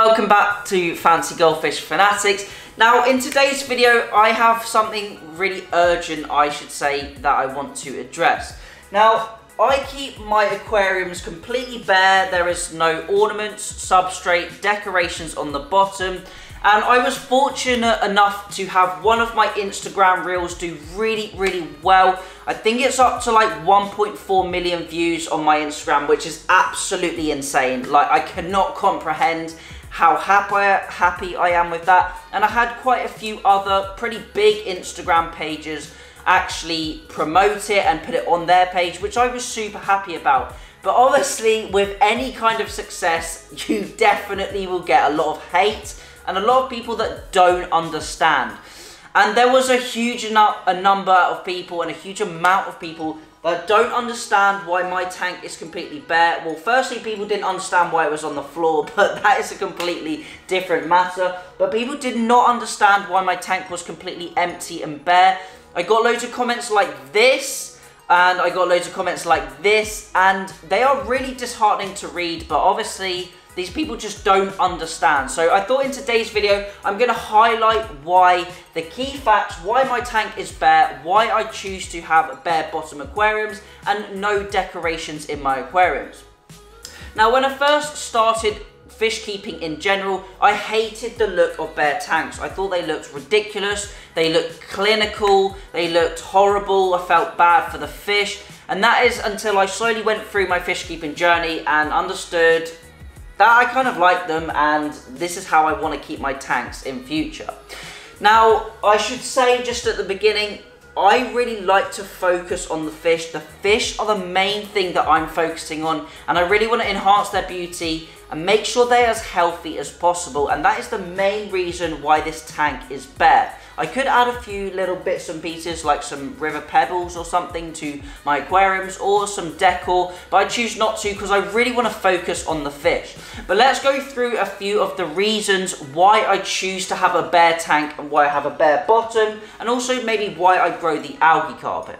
welcome back to Fancy Goldfish Fanatics. Now in today's video I have something really urgent, I should say, that I want to address. Now I keep my aquariums completely bare. There is no ornaments, substrate, decorations on the bottom. And I was fortunate enough to have one of my Instagram reels do really well. I think it's up to like 1.4 million views on my Instagram, which is absolutely insane. Like, I cannot comprehend how happy I am with that. And I had quite a few other pretty big Instagram pages actually promote it and put it on their page, which I was super happy about. But obviously with any kind of success, you definitely will get a lot of hate and a lot of people that don't understand. And there was a huge number of people and a huge amount of people that don't understand why my tank is completely bare. Well, firstly, people didn't understand why it was on the floor, but that is a completely different matter. But people did not understand why my tank was completely empty and bare. I got loads of comments like this, and I got loads of comments like this, and they are really disheartening to read, but obviously these people just don't understand. So I thought in today's video, I'm going to highlight why the key facts, why my tank is bare, why I choose to have bare bottom aquariums and no decorations in my aquariums. Now, when I first started fish keeping in general, I hated the look of bare tanks. I thought they looked ridiculous, they looked clinical, they looked horrible, I felt bad for the fish. And that is until I slowly went through my fish keeping journey and understood that I kind of like them, and this is how I want to keep my tanks in future. Now, I should say just at the beginning, I really like to focus on the fish. The fish are the main thing that I'm focusing on, and I really want to enhance their beauty and make sure they're as healthy as possible, and that is the main reason why this tank is bare. I could add a few little bits and pieces like some river pebbles or something to my aquariums or some decor, but I choose not to because I really want to focus on the fish. But let's go through a few of the reasons why I choose to have a bare tank and why I have a bare bottom, and also maybe why I grow the algae carpet.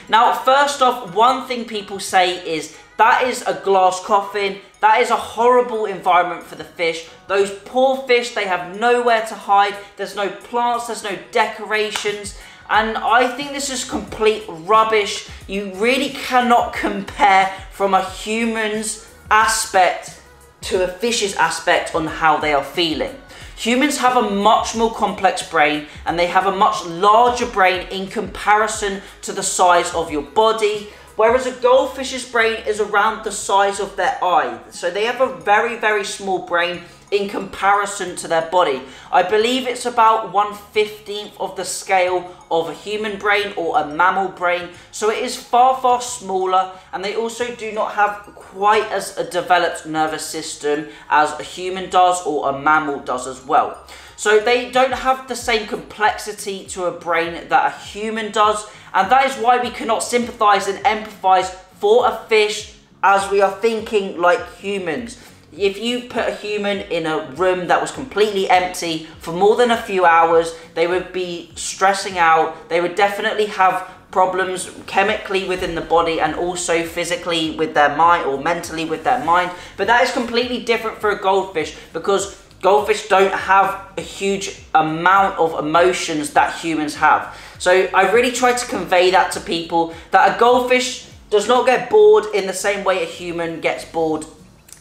Now, first off, one thing people say is that is a glass coffin. That is a horrible environment for the fish. Those poor fish, they have nowhere to hide. There's no plants, there's no decorations. And I think this is complete rubbish. You really cannot compare from a human's aspect to a fish's aspect on how they are feeling. Humans have a much more complex brain, and they have a much larger brain in comparison to the size of your body. Whereas a goldfish's brain is around the size of their eye. So they have a very small brain in comparison to their body. I believe it's about 1/15 of the scale of a human brain or a mammal brain. So it is far smaller, and they also do not have quite as a developed nervous system as a human does or a mammal does as well. So they don't have the same complexity to a brain that a human does, and that is why we cannot sympathize and empathize for a fish as we are thinking like humans. If you put a human in a room that was completely empty for more than a few hours, they would be stressing out. They would definitely have problems chemically within the body and also physically with their mind or mentally with their mind. But that is completely different for a goldfish, because goldfish don't have a huge amount of emotions that humans have. So I really try to convey that to people, that a goldfish does not get bored in the same way a human gets bored.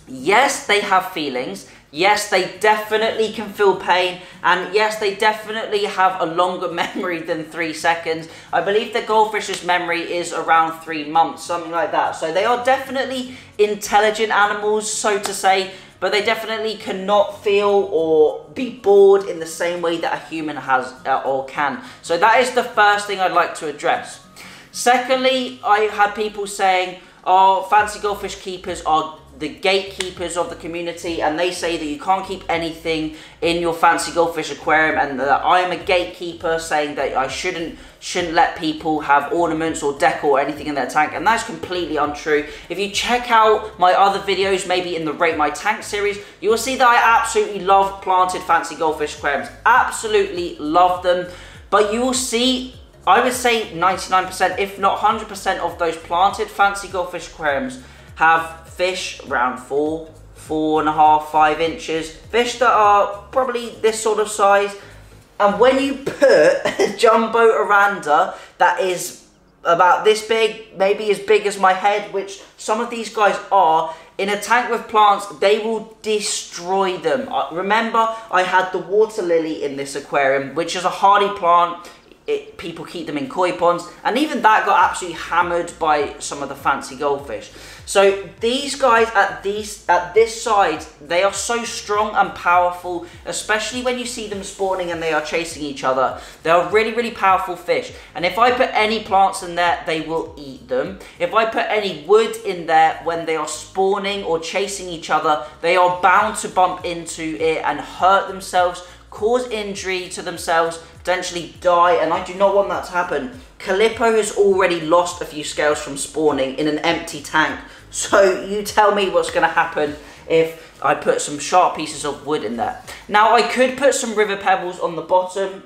Yes, they have feelings. Yes, they definitely can feel pain. And yes, they definitely have a longer memory than 3 seconds. I believe the goldfish's memory is around 3 months, something like that. So they are definitely intelligent animals, so to say, but they definitely cannot feel or be bored in the same way that a human has or can. So that is the first thing I'd like to address. Secondly, I had people saying, oh, fancy goldfish keepers are the gatekeepers of the community, and they say that you can't keep anything in your fancy goldfish aquarium, and that I am a gatekeeper saying that I shouldn't let people have ornaments or decor or anything in their tank, and that's completely untrue. If you check out my other videos, maybe in the Rate My Tank series, you will see that I absolutely love planted fancy goldfish aquariums. Absolutely love them. But you will see, I would say 99%, if not 100% of those planted fancy goldfish aquariums have fish around 4, 4.5, 5 inches. Fish that are probably this sort of size. And when you put a jumbo oranda that is about this big, maybe as big as my head, which some of these guys are, in a tank with plants, they will destroy them. Remember, I had the water lily in this aquarium, which is a hardy plant. People keep them in koi ponds, and even that got absolutely hammered by some of the fancy goldfish. So these guys at this size, they are so strong and powerful, especially when you see them spawning and they are chasing each other. They are really, really powerful fish. And if I put any plants in there, they will eat them. If I put any wood in there when they are spawning or chasing each other, they are bound to bump into it and hurt themselves, cause injury to themselves, potentially die, and I do not want that to happen. Calippo has already lost a few scales from spawning in an empty tank, so you tell me what's going to happen if I put some sharp pieces of wood in there. Now, I could put some river pebbles on the bottom.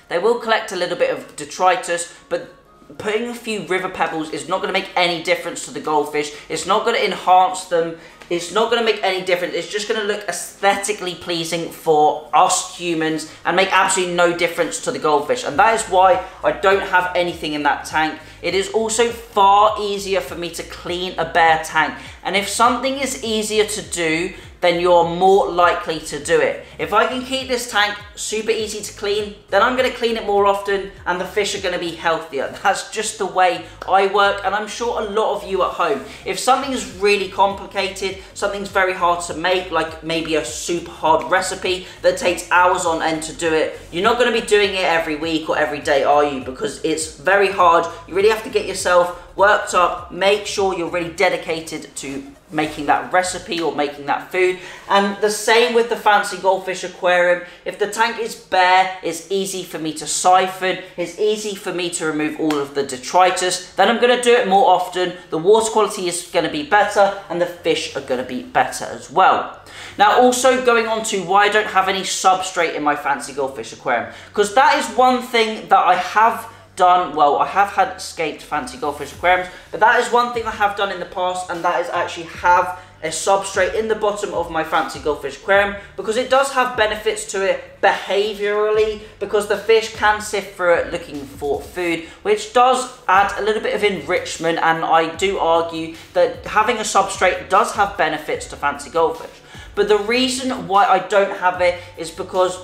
They will collect a little bit of detritus, but putting a few river pebbles is not going to make any difference to the goldfish. It's not going to enhance them. It's not going to make any difference. It's just going to look aesthetically pleasing for us humans and make absolutely no difference to the goldfish. And that is why I don't have anything in that tank. It is also far easier for me to clean a bare tank. And if something is easier to do, then you're more likely to do it. If I can keep this tank super easy to clean, then I'm going to clean it more often and the fish are going to be healthier. That's just the way I work, and I'm sure a lot of you at home. If something is really complicated, something's very hard to make, like maybe a super hard recipe that takes hours on end to do it, you're not going to be doing it every week or every day, are you? Because it's very hard. You really have to get yourself worked up, make sure you're really dedicated to making that recipe or making that food. And the same with the fancy goldfish aquarium. If the tank is bare, it's easy for me to siphon, it's easy for me to remove all of the detritus. Then I'm going to do it more often, the water quality is going to be better, and the fish are going to be better as well. Now, also going on to why I don't have any substrate in my fancy goldfish aquarium, because that is one thing that I have done. Well, I have had escaped fancy goldfish aquariums, but that is one thing I have done in the past, and that is actually have a substrate in the bottom of my fancy goldfish aquarium, because it does have benefits to it behaviorally, because the fish can sift through it looking for food, which does add a little bit of enrichment. And I do argue that having a substrate does have benefits to fancy goldfish. But the reason why I don't have it is because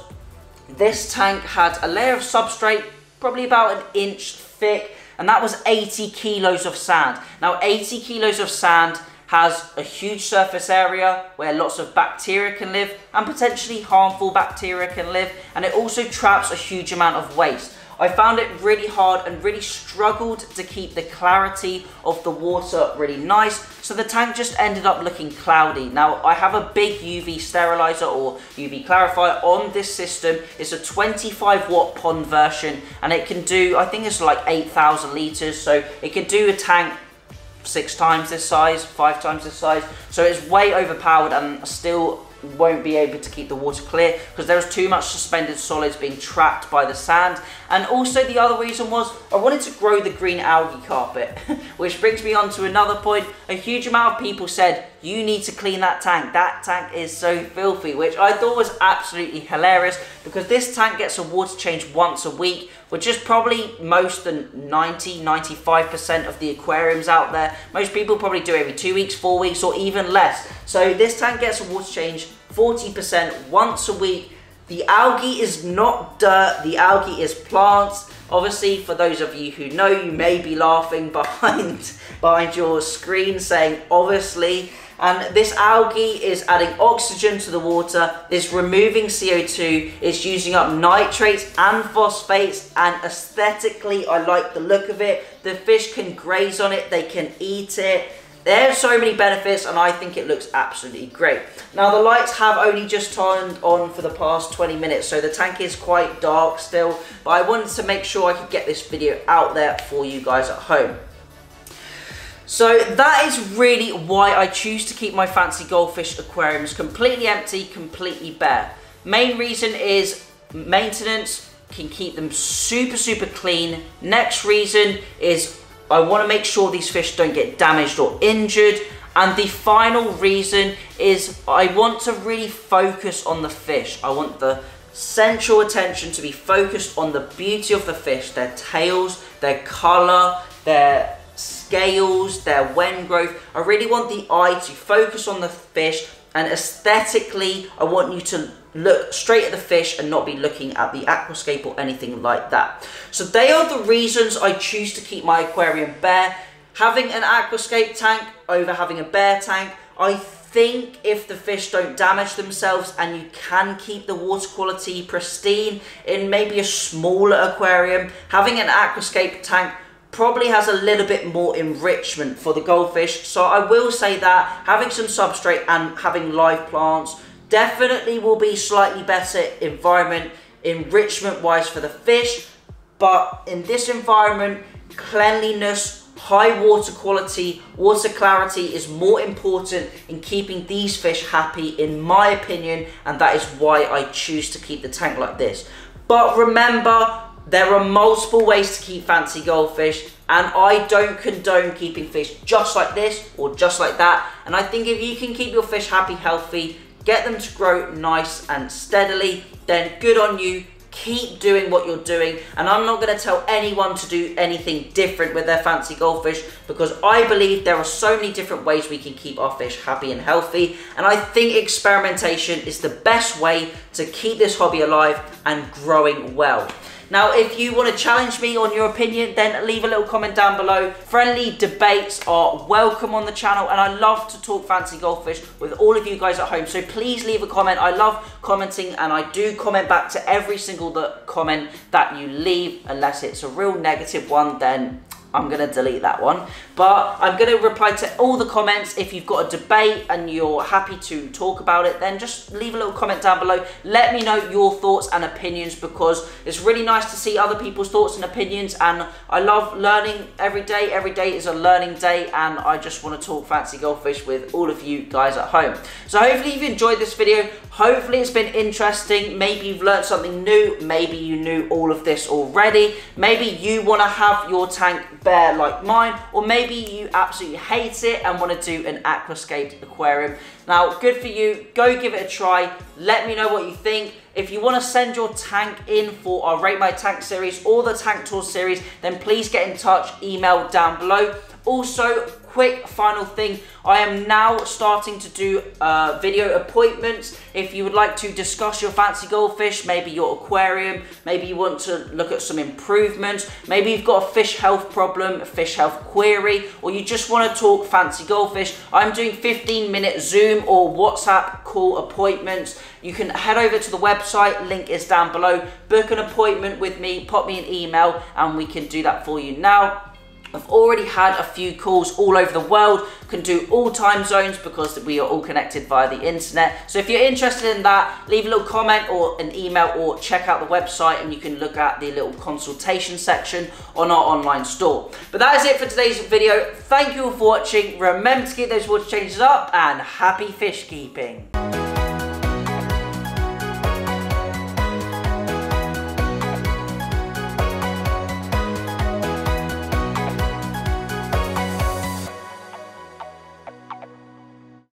this tank had a layer of substrate probably about an inch thick, and that was 80 kilos of sand. Now, 80 kilos of sand has a huge surface area where lots of bacteria can live, and potentially harmful bacteria can live, and it also traps a huge amount of waste. I found it really hard and really struggled to keep the clarity of the water really nice, so the tank just ended up looking cloudy. Now, I have a big UV sterilizer or UV clarifier on this system. It's a 25-watt pond version, and it can do, I think it's like 8,000 litres, so it can do a tank 6 times this size, 5 times this size, so it's way overpowered and still won't be able to keep the water clear because there was too much suspended solids being trapped by the sand. And also the other reason was I wanted to grow the green algae carpet, which brings me on to another point. A huge amount of people said, you need to clean that tank is so filthy, which I thought was absolutely hilarious, because this tank gets a water change once a week, which is probably most than 90–95% of the aquariums out there. Most people probably do every 2 weeks, 4 weeks, or even less. So this tank gets a water change 40% once a week. The algae is not dirt, the algae is plants. Obviously, for those of you who know, you may be laughing behind your screen saying obviously. And this algae is adding oxygen to the water, it's removing CO2, it's using up nitrates and phosphates, and aesthetically I like the look of it. The fish can graze on it, they can eat it. There's so many benefits, and I think it looks absolutely great. Now, the lights have only just turned on for the past 20 minutes, so the tank is quite dark still, but I wanted to make sure I could get this video out there for you guys at home. So that is really why I choose to keep my fancy goldfish aquariums completely empty, completely bare. Main reason is maintenance, can keep them super clean. Next reason is I want to make sure these fish don't get damaged or injured. And the final reason is I want to really focus on the fish. I want the central attention to be focused on the beauty of the fish, their tails, their colour, their scales, their wen growth. I really want the eye to focus on the fish, and aesthetically I want you to look straight at the fish and not be looking at the aquascape or anything like that. So they are the reasons I choose to keep my aquarium bare. Having an aquascape tank over having a bare tank, I think if the fish don't damage themselves and you can keep the water quality pristine in maybe a smaller aquarium, having an aquascape tank probably has a little bit more enrichment for the goldfish. So I will say that having some substrate and having live plants definitely will be slightly better enrichment wise for the fish. But in this environment, cleanliness, high water quality, water clarity is more important in keeping these fish happy, in my opinion, and that is why I choose to keep the tank like this. But remember, there are multiple ways to keep fancy goldfish, and I don't condone keeping fish just like this or just like that. And I think if you can keep your fish happy, healthy, get them to grow nice and steadily, then good on you. Keep doing what you're doing, and I'm not going to tell anyone to do anything different with their fancy goldfish, because I believe there are so many different ways we can keep our fish happy and healthy, and I think experimentation is the best way to keep this hobby alive and growing well. Now, if you want to challenge me on your opinion, then leave a little comment down below. Friendly debates are welcome on the channel, and I love to talk fancy goldfish with all of you guys at home. So please leave a comment. I love commenting, and I do comment back to every single comment that you leave. Unless it's a real negative one, then I'm going to delete that one. But I'm going to reply to all the comments. If you've got a debate and you're happy to talk about it, then just leave a little comment down below. Let me know your thoughts and opinions, because it's really nice to see other people's thoughts and opinions, and I love learning every day. Every day is a learning day, and I just want to talk fancy goldfish with all of you guys at home. So hopefully you've enjoyed this video. Hopefully it's been interesting. Maybe you've learned something new. Maybe you knew all of this already. Maybe you want to have your tank bare like mine, or maybe you absolutely hate it and want to do an aquascaped aquarium. Now, good for you. Go give it a try. Let me know what you think. If you want to send your tank in for our Rate My Tank series or the Tank Tour series, then please get in touch. Email down below. Also, quick final thing, I am now starting to do video appointments. If you would like to discuss your fancy goldfish, maybe your aquarium, maybe you want to look at some improvements, maybe you've got a fish health problem, a fish health query, or you just want to talk fancy goldfish, I'm doing 15-minute Zoom or WhatsApp call appointments. You can head over to the website, link is down below, book an appointment with me, pop me an email, and we can do that for you. Now, I've already had a few calls all over the world, can do all time zones because we are all connected via the internet. So if you're interested in that, leave a little comment or an email, or check out the website and you can look at the little consultation section on our online store. But that is it for today's video. Thank you all for watching. Remember to keep those water changes up, and happy fish keeping.